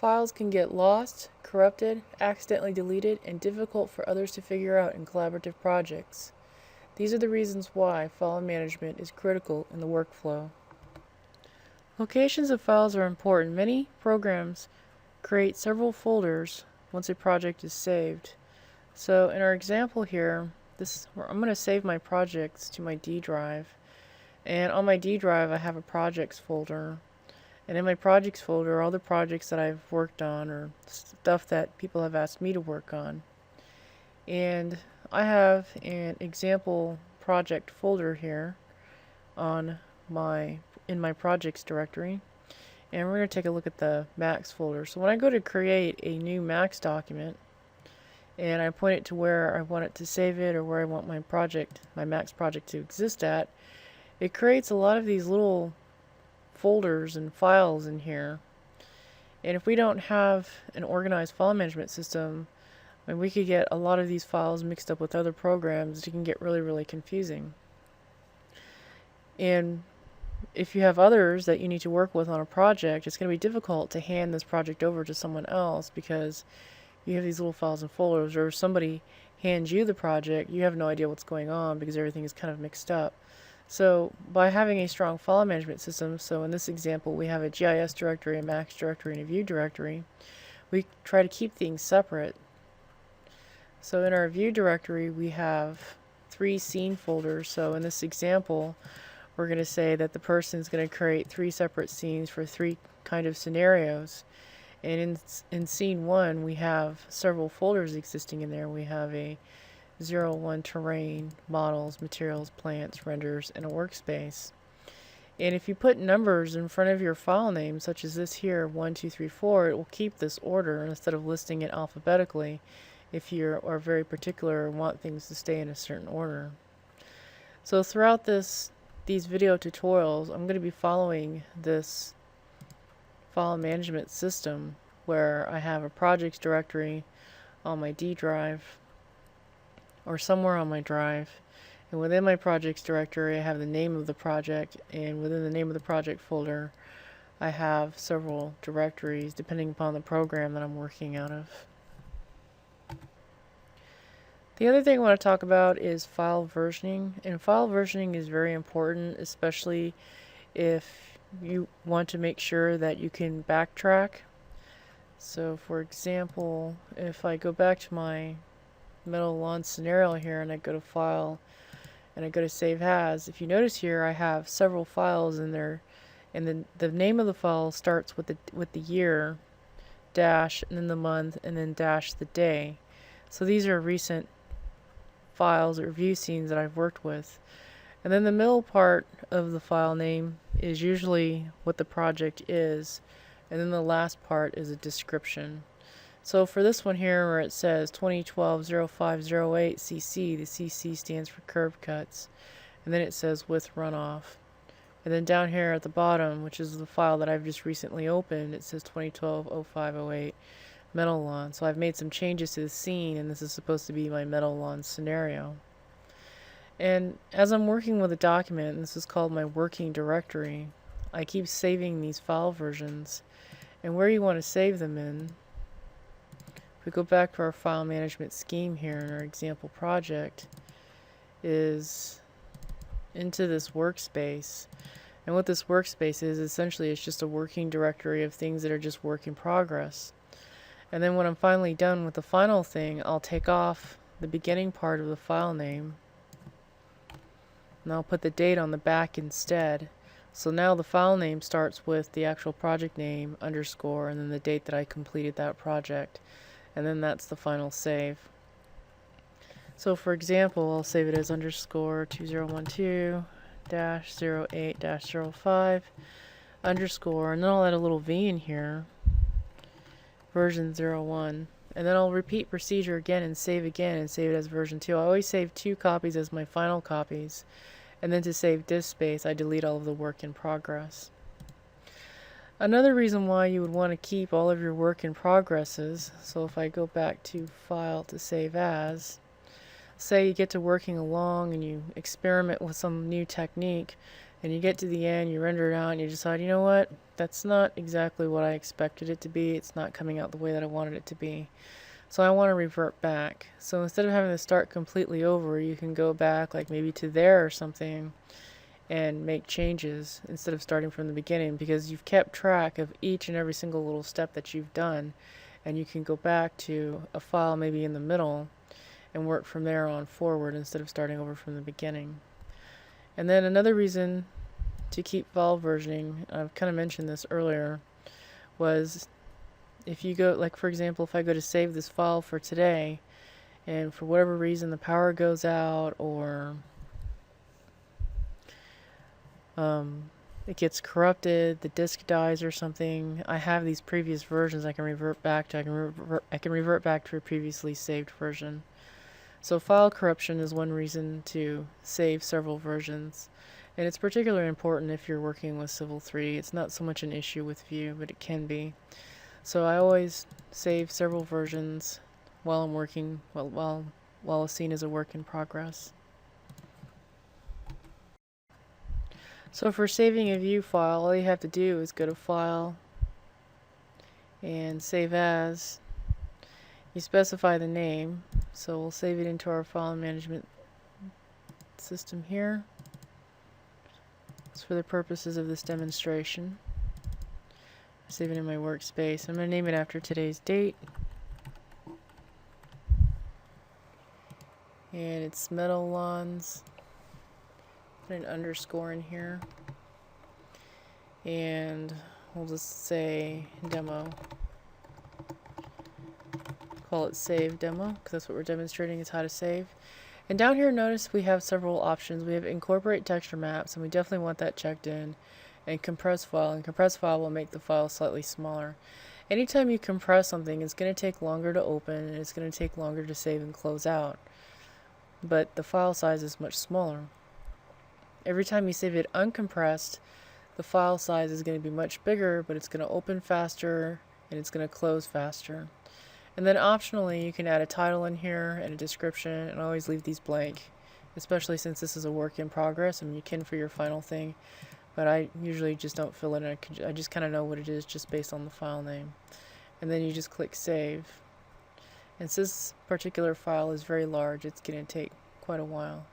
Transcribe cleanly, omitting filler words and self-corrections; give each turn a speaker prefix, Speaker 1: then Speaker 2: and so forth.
Speaker 1: files can get lost, corrupted, accidentally deleted, and difficult for others to figure out in collaborative projects. These are the reasons why file management is critical in the workflow. Locations of files are important. Many programs create several folders once a project is saved. So in our example here, I'm going to save my projects to my D drive. And on my D drive I have a projects folder. And in my projects folder are all the projects that I've worked on or stuff that people have asked me to work on. And I have an example project folder here in my projects directory. And we're going to take a look at the Max folder. So when I go to create a new Max document and I point it to where I want it to save it or where I want my Max project to exist at, it creates a lot of these little folders and files in here. And if we don't have an organized file management system, we could get a lot of these files mixed up with other programs. It can get really, really confusing. And if you have others that you need to work with on a project, it's going to be difficult to hand this project over to someone else because you have these little files and folders, or if somebody hands you the project, you have no idea what's going on because everything is kind of mixed up. So by having a strong file management system, so in this example we have a GIS directory, a Max directory, and a View directory, we try to keep things separate. So in our View directory we have 3 scene folders. So in this example we're going to say that the person is going to create 3 separate scenes for 3 kind of scenarios. And in scene 1 we have several folders existing in there. We have a 0-1 terrain, models, materials, plants, renders, and a workspace. And if you put numbers in front of your file name, such as this here, 1, 2, 3, 4, it will keep this order instead of listing it alphabetically if you are very particular and want things to stay in a certain order. So throughout these video tutorials, I'm going to be following this file management system where I have a projects directory on my D drive or somewhere on my drive, and within my projects directory I have the name of the project, and within the name of the project folder I have several directories depending upon the program that I'm working out of. The other thing I want to talk about is file versioning, and file versioning is very important, especially if you want to make sure that you can backtrack. So for example, if I go back to my metal lawn scenario here and I go to file and I go to save as, if you notice here I have several files in there, and then the name of the file starts with the year dash and then the month and then dash the day. So these are recent files or view scenes that I've worked with. And then the middle part of the file name is usually what the project is, and then the last part is a description. So for this one here where it says 2012-0508 CC, the CC stands for curb cuts, and then it says with runoff. And then down here at the bottom, which is the file that I've just recently opened, it says 2012-0508 metal lawn. So I've made some changes to the scene, and this is supposed to be my metal lawn scenario. And as I'm working with a document, and this is called my working directory, I keep saving these file versions. And where you want to save them in, if we go back to our file management scheme here in our example project, is into this workspace. And what this workspace is, essentially it's just a working directory of things that are just work in progress. And then when I'm finally done with the final thing, I'll take off the beginning part of the file name and I'll put the date on the back instead. So now the file name starts with the actual project name, underscore, and then the date that I completed that project. And then that's the final save. So for example, I'll save it as underscore 2012-08-05 underscore, and then I'll add a little V in here, version 01. And then I'll repeat procedure again and save it as version 2. I always save 2 copies as my final copies. And then to save disk space, I delete all of the work in progress. Another reason why you would want to keep all of your work in progresses, so if I go back to File to Save As, say you get to working along and you experiment with some new technique and you get to the end, you render it out, and you decide, you know what, that's not exactly what I expected it to be. It's not coming out the way that I wanted it to be. So I want to revert back. So instead of having to start completely over, you can go back like maybe to there or something and make changes instead of starting from the beginning, because you've kept track of each and every single little step that you've done, and you can go back to a file maybe in the middle and work from there on forward instead of starting over from the beginning. And then another reason to keep file versioning, I've kind of mentioned this earlier, was if you go, like for example, if I go to save this file for today, and for whatever reason the power goes out, or it gets corrupted, the disk dies or something, I have these previous versions I can revert back to. I can revert back to a previously saved version. So file corruption is one reason to save several versions. And it's particularly important if you're working with Civil 3. It's not so much an issue with Vue, but it can be. So I always save several versions while I'm working, while a scene is a work in progress. So for saving a Vue file, all you have to do is go to File and Save As. You specify the name, so we'll save it into our file management system here. It's for the purposes of this demonstration. Save it in my workspace. I'm going to name it after today's date. And it's Metal Lawns. Put an underscore in here. And we'll just say demo. Call it save demo, because that's what we're demonstrating, is how to save. And down here, notice we have several options. We have incorporate texture maps, and we definitely want that checked in. And compress file, and compress file will make the file slightly smaller. Anytime you compress something, it's going to take longer to open, and it's going to take longer to save and close out. But the file size is much smaller. Every time you save it uncompressed, the file size is going to be much bigger, but it's going to open faster, and it's going to close faster. And then optionally, you can add a title in here and a description, and always leave these blank, especially since this is a work in progress. I mean, you can for your final thing, but I usually just don't fill it in. I just kind of know what it is just based on the file name. And then you just click Save. And since this particular file is very large, it's going to take quite a while.